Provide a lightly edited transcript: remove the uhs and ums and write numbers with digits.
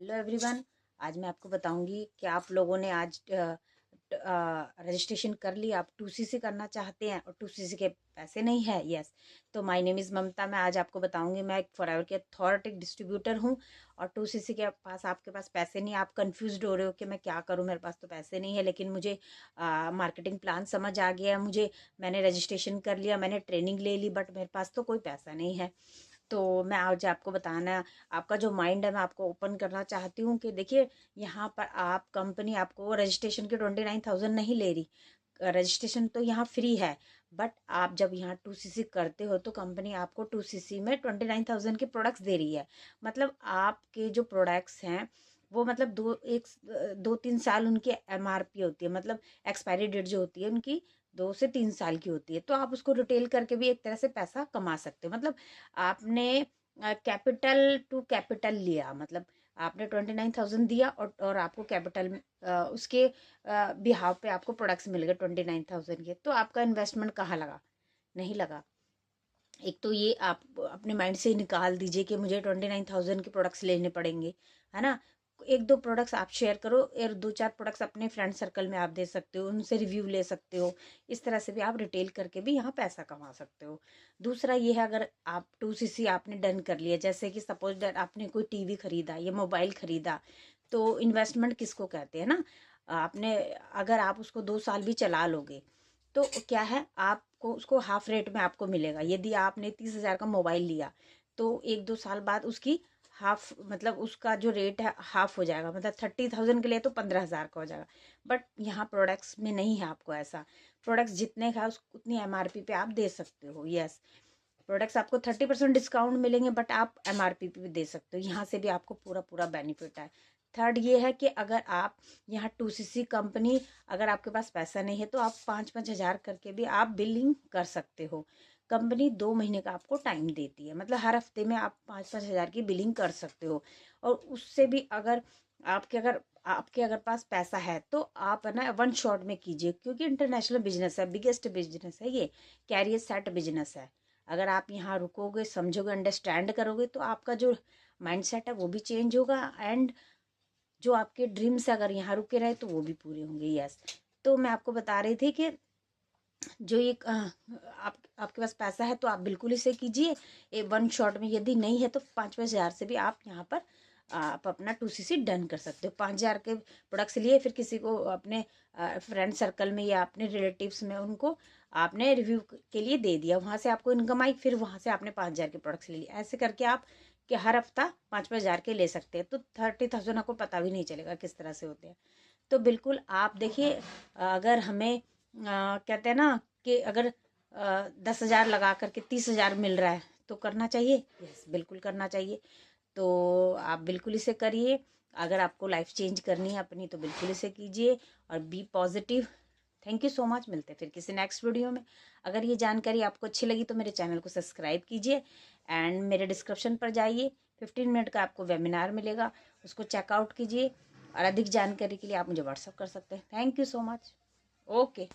Hello everyone. आज मैं आपको बताऊंगी कि आप लोगों ने आज रजिस्ट्रेशन कर लिया, आप 2CC करना चाहते हैं और 2CC के पैसे नहीं है। यस, तो माय नेम इज़ ममता। मैं आज आपको बताऊंगी, मैं एक फॉरएवर के अथॉरिटी डिस्ट्रीब्यूटर हूं और 2CC के पास आपके पास पैसे नहीं। आप कंफ्यूज्ड हो रहे हो कि मैं क्या करूं, मेरे पास तो पैसे नहीं है, लेकिन मुझे मार्केटिंग प्लान समझ आ गया, मैंने रजिस्ट्रेशन कर लिया, मैंने ट्रेनिंग ले ली, बट मेरे पास तो कोई पैसा नहीं है। तो मैं आज आपको बताना, आपका जो माइंड है मैं आपको ओपन करना चाहती हूँ कि देखिए, यहाँ पर आप कंपनी आपको रजिस्ट्रेशन की 29,000 नहीं ले रही। रजिस्ट्रेशन तो यहाँ फ्री है, बट आप जब यहाँ 2CC करते हो तो कंपनी आपको 2CC में 29,000 के प्रोडक्ट्स दे रही है। मतलब आपके जो प्रोडक्ट्स हैं वो मतलब 2-3 साल उनकी MRP होती है, मतलब एक्सपायरी डेट जो होती है उनकी 2 से 3 साल की होती है। तो आप उसको रिटेल करके भी एक तरह से पैसा कमा सकते हो। मतलब आपने कैपिटल टू कैपिटल लिया, मतलब आपने 29,000 दिया और आपको कैपिटल उसके बिहाव पे आपको प्रोडक्ट्स मिल गए 29,000 के। तो आपका इन्वेस्टमेंट कहाँ लगा? नहीं लगा। एक तो ये आप अपने माइंड से निकाल दीजिए कि मुझे 29,000 के प्रोडक्ट्स लेने पड़ेंगे, है ना। एक दो प्रोडक्ट्स आप शेयर करो और 2-4 प्रोडक्ट्स अपने फ्रेंड सर्कल में आप दे सकते हो, उनसे रिव्यू ले सकते हो। इस तरह से भी आप रिटेल करके भी यहाँ पैसा कमा सकते हो। दूसरा ये है, अगर आप 2CC आपने डन कर लिया, जैसे कि सपोज दैट आपने कोई टीवी खरीदा या मोबाइल खरीदा, तो इन्वेस्टमेंट किसको कहते हैं ना। आपने अगर आप उसको 2 साल भी चला लोगे तो क्या है, आपको उसको हाफ रेट में आपको मिलेगा। यदि आपने 30,000 का मोबाइल लिया तो 1-2 साल बाद उसकी हाफ, मतलब उसका जो रेट है हाफ हो जाएगा, मतलब 30,000 के लिए तो 15,000 का हो जाएगा। बट यहाँ प्रोडक्ट्स में नहीं है आपको ऐसा। प्रोडक्ट्स जितने का उतनी MRP पे आप दे सकते हो। यस, प्रोडक्ट्स आपको 30% डिस्काउंट मिलेंगे, बट आप MRP पे भी दे सकते हो। यहाँ से भी आपको पूरा पूरा बेनिफिट है। थर्ड ये है कि अगर आप यहाँ 2CC कंपनी, अगर आपके पास पैसा नहीं है तो आप 5-5 हज़ार करके भी आप बिलिंग कर सकते हो। कंपनी 2 महीने का आपको टाइम देती है, मतलब हर हफ्ते में आप 5-5 हज़ार की बिलिंग कर सकते हो। और उससे भी अगर आपके पास पैसा है तो आप है ना वन शॉट में कीजिए, क्योंकि इंटरनेशनल बिजनेस है, बिगेस्ट बिजनेस है ये, कैरियर सेट बिजनेस है। अगर आप यहाँ रुकोगे, समझोगे, अंडरस्टैंड करोगे तो आपका जो माइंडसेट है वो भी चेंज होगा, एंड जो आपके ड्रीम्स अगर यहाँ रुके रहे तो वो भी पूरे होंगे। यस, तो मैं आपको बता रही थी कि जो ये आपके पास पैसा है तो आप बिल्कुल इसे कीजिए वन शॉट में। यदि नहीं है तो 5-5 हज़ार से भी आप यहाँ पर आप अपना 2CC डन कर सकते हो। 5,000 के प्रोडक्ट्स लिए, फिर किसी को अपने फ्रेंड सर्कल में या अपने रिलेटिव्स में उनको आपने रिव्यू के लिए दे दिया, वहाँ से आपको इनकम आई, फिर वहाँ से आपने 5,000 के प्रोडक्ट्स ले लिए। ऐसे करके आप कि हर हफ्ता 5-5 हज़ार के ले सकते हैं, तो 30,000 आपको पता भी नहीं चलेगा किस तरह से होते हैं। तो बिल्कुल आप देखिए, अगर हमें कहते हैं ना कि अगर 10,000 लगा करके 30,000 मिल रहा है तो करना चाहिए। यस, बिल्कुल करना चाहिए। तो आप बिल्कुल इसे करिए। अगर आपको लाइफ चेंज करनी है अपनी तो बिल्कुल इसे कीजिए और be positive. Thank you so much. मिलते हैं फिर किसी नेक्स्ट वीडियो में। अगर ये जानकारी आपको अच्छी लगी तो मेरे चैनल को सब्सक्राइब कीजिए एंड मेरे डिस्क्रिप्शन पर जाइए, 15 मिनट का आपको वेबिनार मिलेगा, उसको चेकआउट कीजिए। और अधिक जानकारी के लिए आप मुझे व्हाट्सअप कर सकते हैं। Thank you so much. Okay.